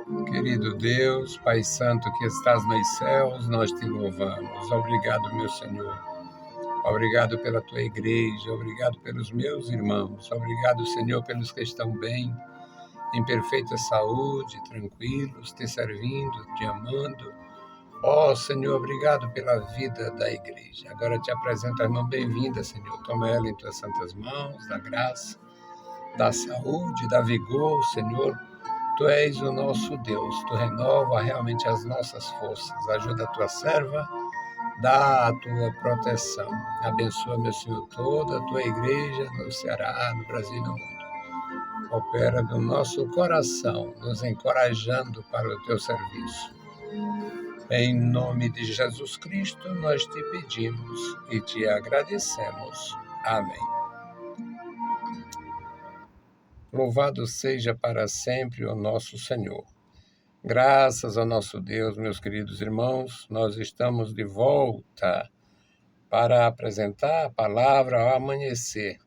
Querido Deus, Pai Santo que estás nos céus, nós te louvamos. Obrigado, meu Senhor. Obrigado pela tua igreja, obrigado pelos meus irmãos. Obrigado, Senhor, pelos que estão bem, em perfeita saúde, tranquilos, te servindo, te amando. Ó, Senhor, obrigado pela vida da igreja. Agora te apresento a irmã bem-vinda, Senhor. Toma ela em tuas santas mãos, da graça, da saúde, da vigor, Senhor. Tu és o nosso Deus, Tu renova realmente as nossas forças, ajuda a Tua serva, dá a Tua proteção. Abençoa, meu Senhor, toda a Tua igreja no Ceará, no Brasil e no mundo. Opera no nosso coração, nos encorajando para o Teu serviço. Em nome de Jesus Cristo, nós te pedimos e te agradecemos. Amém. Louvado seja para sempre o nosso Senhor. Graças ao nosso Deus, meus queridos irmãos, nós estamos de volta para apresentar a palavra ao amanhecer.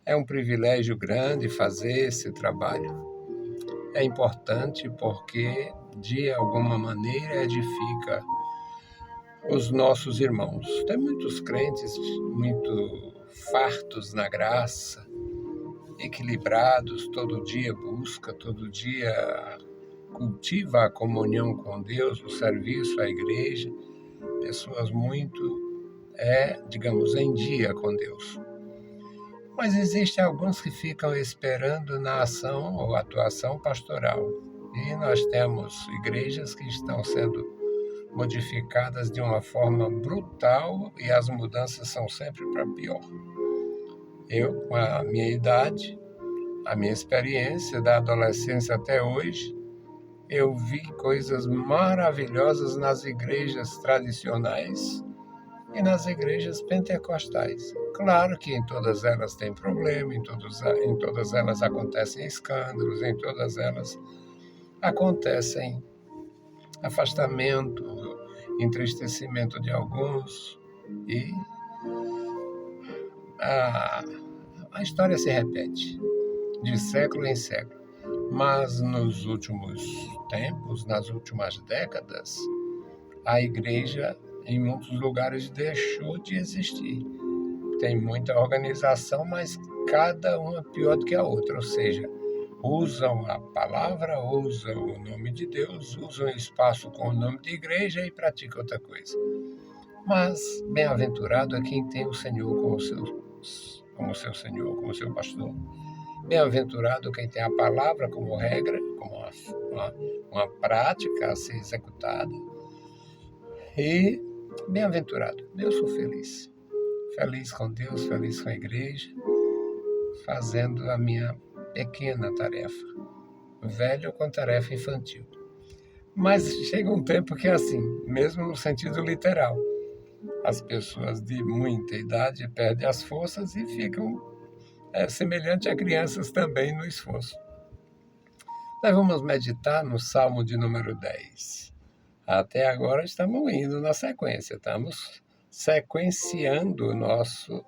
É um privilégio grande fazer esse trabalho. É importante porque, de alguma maneira, edifica os nossos irmãos. Tem muitos crentes muito fartos na graça, equilibrados, todo dia busca, todo dia cultiva a comunhão com Deus, o serviço à igreja, pessoas muito, digamos, em dia com Deus. Mas existem alguns que ficam esperando na ação ou atuação pastoral. E nós temos igrejas que estão sendo modificadas de uma forma brutal e as mudanças são sempre para pior. Eu, com a minha idade, a minha experiência da adolescência até hoje, eu vi coisas maravilhosas nas igrejas tradicionais e nas igrejas pentecostais. Claro que em todas elas tem problema, em todas elas acontecem escândalos, em todas elas acontecem afastamento, entristecimento de alguns e a história se repete de século em século. Mas nos últimos tempos, nas últimas décadas, a igreja em muitos lugares deixou de existir. Tem muita organização, mas cada uma pior do que a outra, ou seja, usam a palavra, usam o nome de Deus, usam o espaço com o nome de igreja e praticam outra coisa. Mas bem-aventurado é quem tem o Senhor como seu Senhor, como seu pastor. Bem-aventurado quem tem a palavra como regra, como uma prática a ser executada. E bem-aventurado, eu sou feliz. Feliz com Deus, feliz com a igreja, fazendo a minha pequena tarefa. Velho com tarefa infantil. Mas chega um tempo que é assim, mesmo no sentido literal. As pessoas de muita idade perdem as forças e ficam semelhante a crianças também no esforço. Nós vamos meditar no Salmo de número 10. Até agora estamos indo na sequência, estamos sequenciando o nosso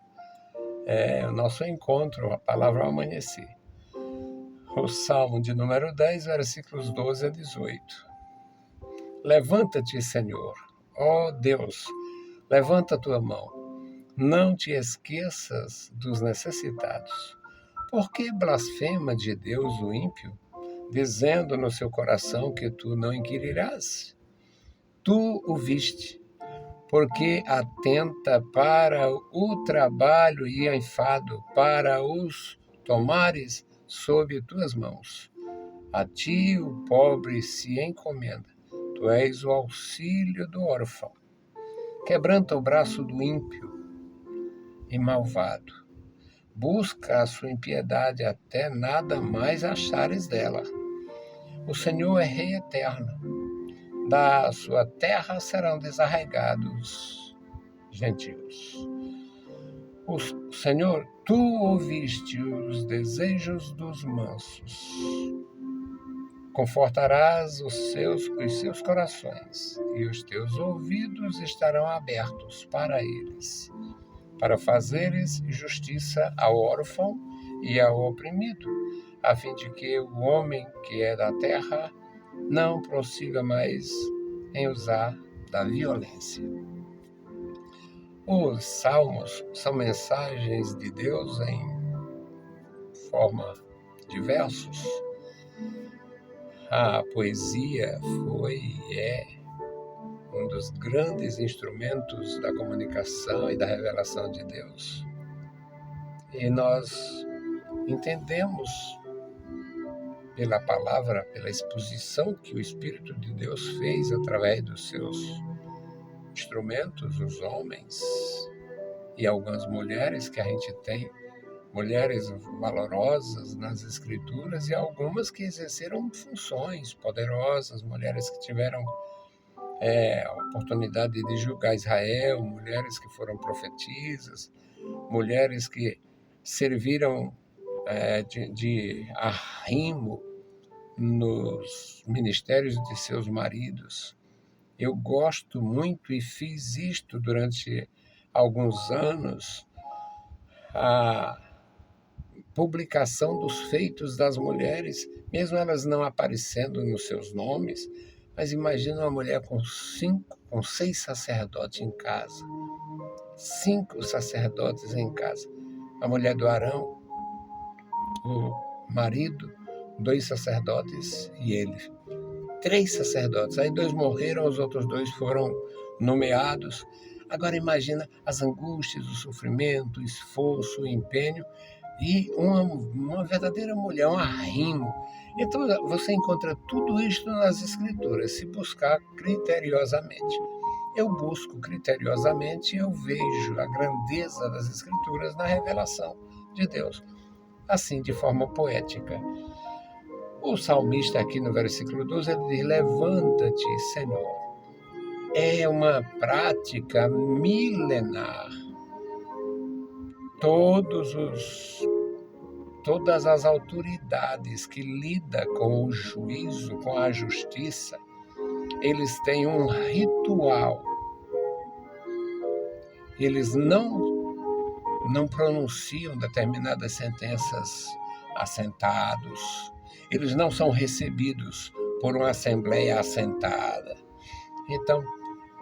encontro, a palavra ao amanhecer. O Salmo de número 10, versículos 12 a 18. Levanta-te, Senhor, ó Deus, levanta a tua mão. Não te esqueças dos necessitados. Por que blasfema de Deus o ímpio, dizendo no seu coração que tu não inquirirás? Tu o viste, porque atenta para o trabalho e o enfado, para os tomares sob tuas mãos. A ti o pobre se encomenda, tu és o auxílio do órfão. Quebranta o braço do ímpio e malvado. Busca a sua impiedade até nada mais achares dela. O Senhor é Rei eterno. Da sua terra serão desarraigados gentios. O Senhor, tu ouviste os desejos dos mansos. Confortarás os seus corações, e os teus ouvidos estarão abertos para eles, para fazeres justiça ao órfão e ao oprimido, a fim de que o homem que é da terra não prossiga mais em usar da violência. Os salmos são mensagens de Deus em forma de versos. A poesia foi e é um dos grandes instrumentos da comunicação e da revelação de Deus. E nós entendemos pela palavra, pela exposição que o Espírito de Deus fez através dos seus instrumentos, os homens e algumas mulheres que a gente tem, mulheres valorosas nas Escrituras e algumas que exerceram funções poderosas, mulheres que tiveram a oportunidade de julgar Israel, mulheres que foram profetisas, mulheres que serviram de arrimo nos ministérios de seus maridos. Eu gosto muito e fiz isto durante alguns anos, a publicação dos feitos das mulheres, mesmo elas não aparecendo nos seus nomes, mas imagina uma mulher com 6 sacerdotes em casa, 5 sacerdotes em casa, a mulher do Arão, o marido, 2 sacerdotes e ele, 3 sacerdotes. Aí 2 morreram, os outros 2 foram nomeados. Agora imagina as angústias, o sofrimento, o esforço, o empenho e uma verdadeira mulher, um arrimo. Então você encontra tudo isso nas Escrituras, se buscar criteriosamente. Eu busco criteriosamente e eu vejo a grandeza das Escrituras na revelação de Deus, assim de forma poética. O salmista aqui no versículo 12, ele diz: levanta-te, Senhor. É uma prática milenar. Todas as autoridades que lidam com o juízo, com a justiça, eles têm um ritual. Eles não pronunciam determinadas sentenças assentados. Eles não são recebidos por uma assembleia assentada. Então,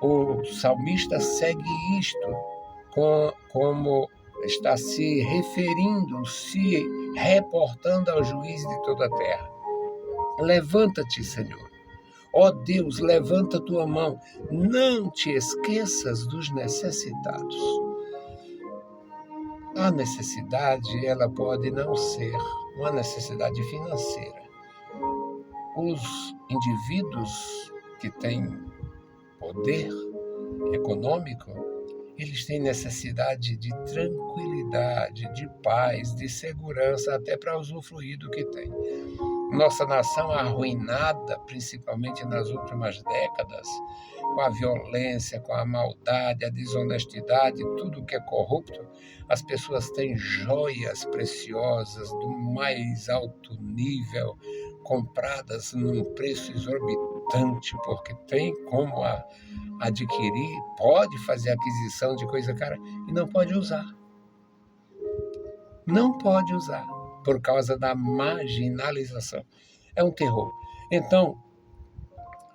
o salmista segue isto como está se referindo, se reportando ao juiz de toda a terra. Levanta-te, Senhor. Ó Deus, levanta tua mão. Não te esqueças dos necessitados. A necessidade, ela pode não ser uma necessidade financeira. Os indivíduos que têm poder econômico, eles têm necessidade de tranquilidade, de paz, de segurança, até para usufruir do que tem. Nossa nação arruinada, principalmente nas últimas décadas, com a violência, com a maldade, a desonestidade, tudo que é corrupto, as pessoas têm joias preciosas do mais alto nível, compradas num preço exorbitante, porque tem como adquirir, pode fazer aquisição de coisa cara e não pode usar. Não pode usar, por causa da marginalização. É um terror. Então,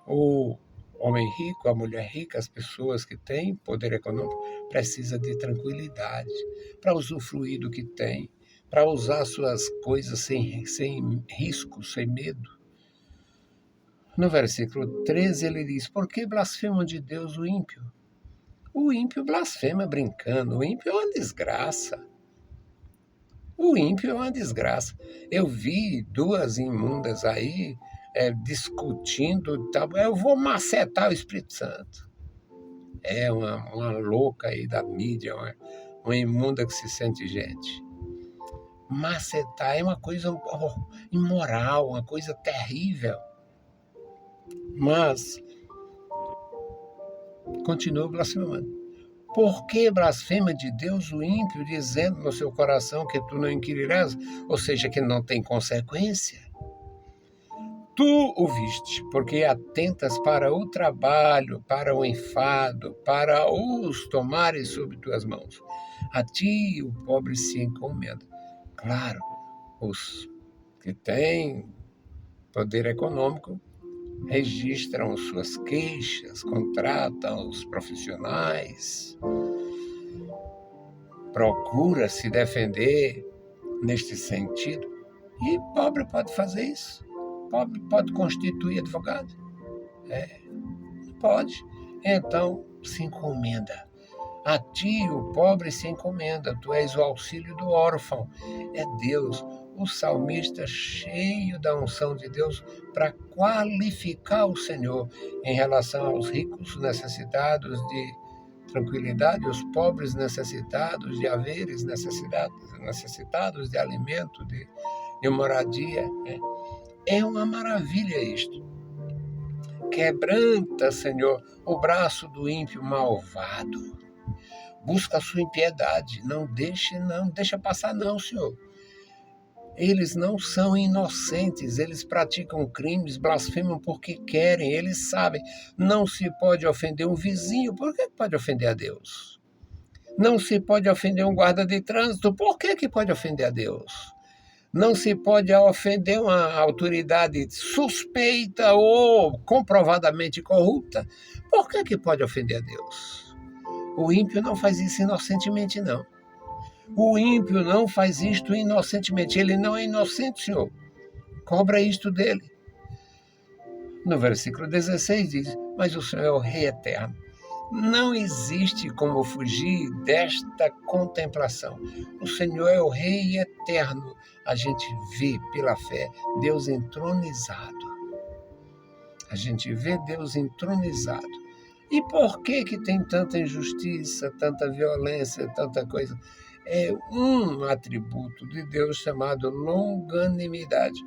o homem rico, a mulher rica, as pessoas que têm poder econômico, precisa de tranquilidade para usufruir do que tem, para usar suas coisas sem risco, sem medo. No versículo 13 ele diz: por que blasfemam de Deus o ímpio? O ímpio blasfema brincando, o ímpio é uma desgraça. O ímpio é uma desgraça. Eu vi 2 imundas aí discutindo, eu vou macetar o Espírito Santo. É uma louca aí da mídia, uma imunda que se sente gente. Macetar é uma coisa imoral, uma coisa terrível. Mas continua blasfemando. Por que blasfema de Deus o ímpio, dizendo no seu coração que tu não inquirirás, ou seja, que não tem consequência? Tu o viste, porque atentas para o trabalho, para o enfado, para os tomares sob tuas mãos. A ti o pobre se encomenda. Claro, os que têm poder econômico registram suas queixas, contratam os profissionais, procura se defender neste sentido. E pobre pode fazer isso. Pobre pode constituir advogado. Pode. Então, se encomenda. A ti o pobre se encomenda, tu és o auxílio do órfão. É Deus, o salmista cheio da unção de Deus para qualificar o Senhor em relação aos ricos necessitados de tranquilidade, os pobres necessitados de haveres, necessitados de alimento, de moradia. É uma maravilha isto. Quebranta, Senhor, o braço do ímpio malvado. Busca a sua impiedade. Não deixa passar não, Senhor. Eles não são inocentes, eles praticam crimes, blasfemam porque querem, eles sabem. Não se pode ofender um vizinho, por que pode ofender a Deus? Não se pode ofender um guarda de trânsito, por que pode ofender a Deus? Não se pode ofender uma autoridade suspeita ou comprovadamente corrupta, por que pode ofender a Deus? O ímpio não faz isso inocentemente, não. O ímpio não faz isto inocentemente. Ele não é inocente, Senhor. Cobra isto dele. No versículo 16 diz, mas o Senhor é o Rei eterno. Não existe como fugir desta contemplação. O Senhor é o Rei eterno. A gente vê pela fé Deus entronizado. A gente vê Deus entronizado. E por que tem tanta injustiça, tanta violência, tanta coisa? É um atributo de Deus chamado longanimidade,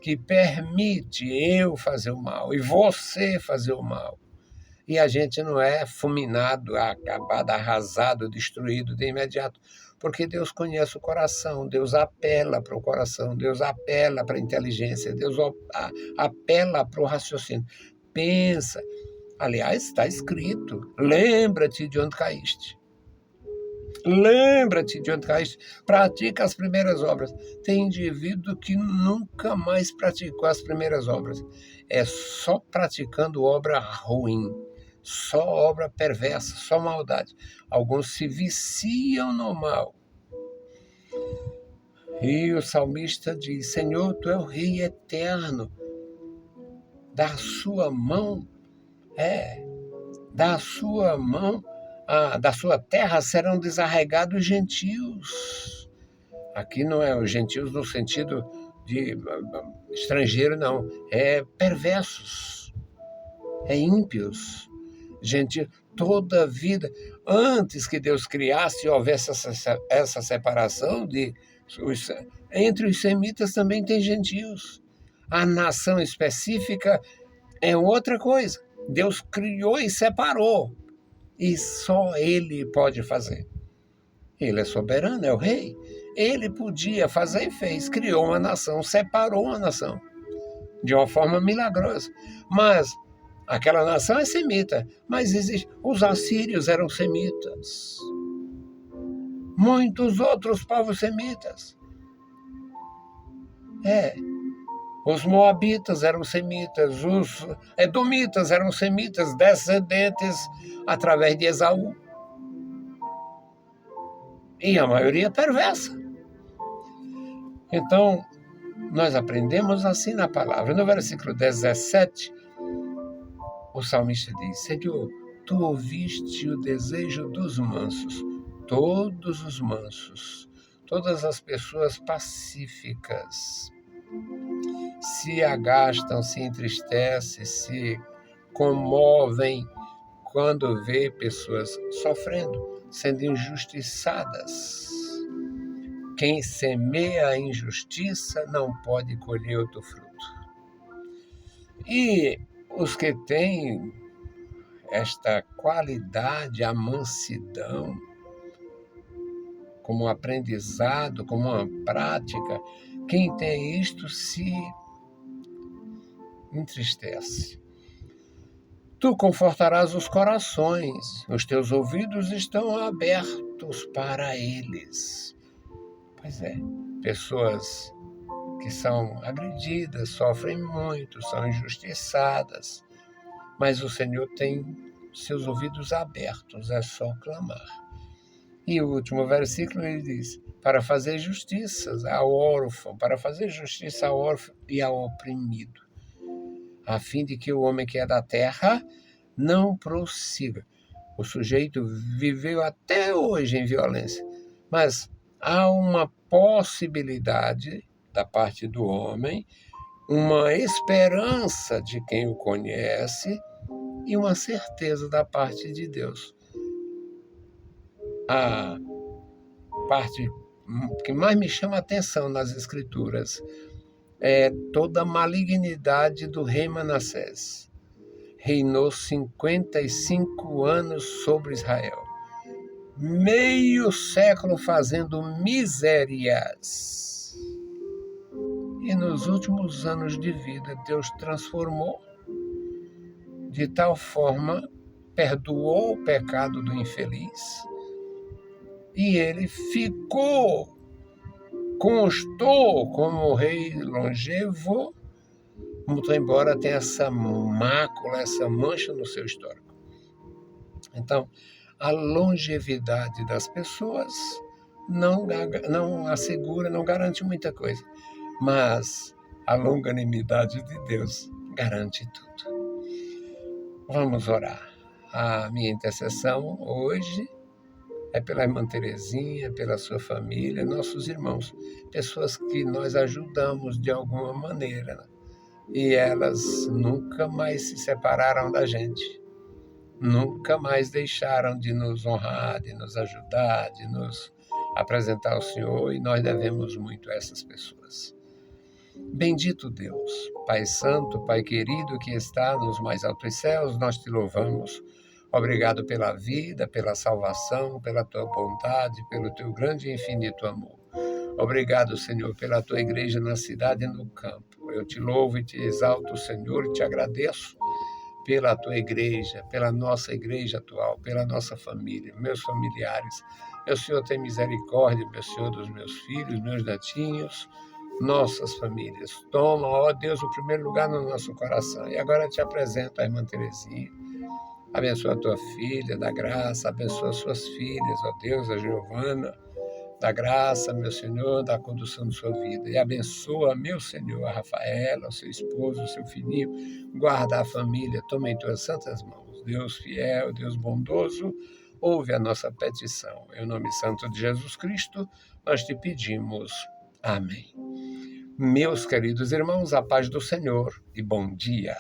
que permite eu fazer o mal e você fazer o mal. E a gente não é fulminado, acabado, arrasado, destruído de imediato, porque Deus conhece o coração, Deus apela para o coração, Deus apela para a inteligência, Deus apela para o raciocínio. Pensa. Aliás, está escrito, lembra-te de onde caíste. Lembra-te de onde caíste, pratica as primeiras obras. Tem indivíduo que nunca mais praticou as primeiras obras. É só praticando obra ruim, só obra perversa, só maldade. Alguns se viciam no mal. E o salmista diz, Senhor, tu é o Rei eterno. Da sua mão, da sua mão, da sua terra serão desarraigados os gentios. Aqui não é os gentios no sentido de estrangeiro, não. É perversos, é ímpios, gentios. Toda a vida, antes que Deus criasse e houvesse essa separação, entre os semitas também tem gentios. A nação específica é outra coisa. Deus criou e separou. E só Ele pode fazer. Ele é soberano, é o rei. Ele podia fazer e fez. Criou uma nação, separou uma nação. De uma forma milagrosa. Mas aquela nação é semita. Mas os assírios eram semitas. Muitos outros povos semitas. Os moabitas eram semitas, os edomitas eram semitas, descendentes através de Esaú. E a maioria perversa. Então, nós aprendemos assim na palavra. No versículo 17, o salmista diz, Senhor, tu ouviste o desejo dos mansos, todos os mansos, todas as pessoas pacíficas, se agastam, se entristecem, se comovem quando vê pessoas sofrendo, sendo injustiçadas. Quem semeia a injustiça não pode colher outro fruto. E os que têm esta qualidade, a mansidão, como um aprendizado, como uma prática, quem tem isto se entristece. Tu confortarás os corações, os teus ouvidos estão abertos para eles. Pois é, pessoas que são agredidas, sofrem muito, são injustiçadas, mas o Senhor tem seus ouvidos abertos, é só clamar. E o último versículo ele diz: para fazer justiça ao órfão, para fazer justiça ao órfão e ao oprimido, a fim de que o homem que é da terra não prossiga. O sujeito viveu até hoje em violência, mas há uma possibilidade da parte do homem, uma esperança de quem o conhece e uma certeza da parte de Deus. A parte que mais me chama a atenção nas Escrituras é toda a malignidade do rei Manassés. Reinou 55 anos sobre Israel, meio século fazendo misérias. E nos últimos anos de vida, Deus transformou de tal forma, perdoou o pecado do infeliz, e ele constou como rei longevo, muito embora tenha essa mácula, essa mancha no seu histórico. Então, a longevidade das pessoas não assegura, não garante muita coisa, mas a longanimidade de Deus garante tudo. Vamos orar. A minha intercessão hoje é pela irmã Terezinha, pela sua família, nossos irmãos, pessoas que nós ajudamos de alguma maneira, e elas nunca mais se separaram da gente, nunca mais deixaram de nos honrar, de nos ajudar, de nos apresentar ao Senhor, e nós devemos muito a essas pessoas. Bendito Deus, Pai Santo, Pai querido que está nos mais altos céus, nós te louvamos. Obrigado pela vida, pela salvação, pela tua bondade, pelo teu grande e infinito amor. Obrigado, Senhor, pela tua igreja na cidade e no campo. Eu te louvo e te exalto, Senhor, e te agradeço pela tua igreja, pela nossa igreja atual, pela nossa família, meus familiares. Meu Senhor, tem misericórdia, meu Senhor, dos meus filhos, meus netinhos, nossas famílias. Toma, ó Deus, o primeiro lugar no nosso coração. E agora eu te apresento a irmã Terezinha. Abençoa a tua filha, dá graça, abençoa as suas filhas, ó Deus, a Giovana, dá graça, meu Senhor, da condução de sua vida. E abençoa, meu Senhor, a Rafaela, o seu esposo, o seu filhinho, guarda a família, toma em tuas santas mãos. Deus fiel, Deus bondoso, ouve a nossa petição. Em nome santo de Jesus Cristo, nós te pedimos. Amém. Meus queridos irmãos, a paz do Senhor e bom dia.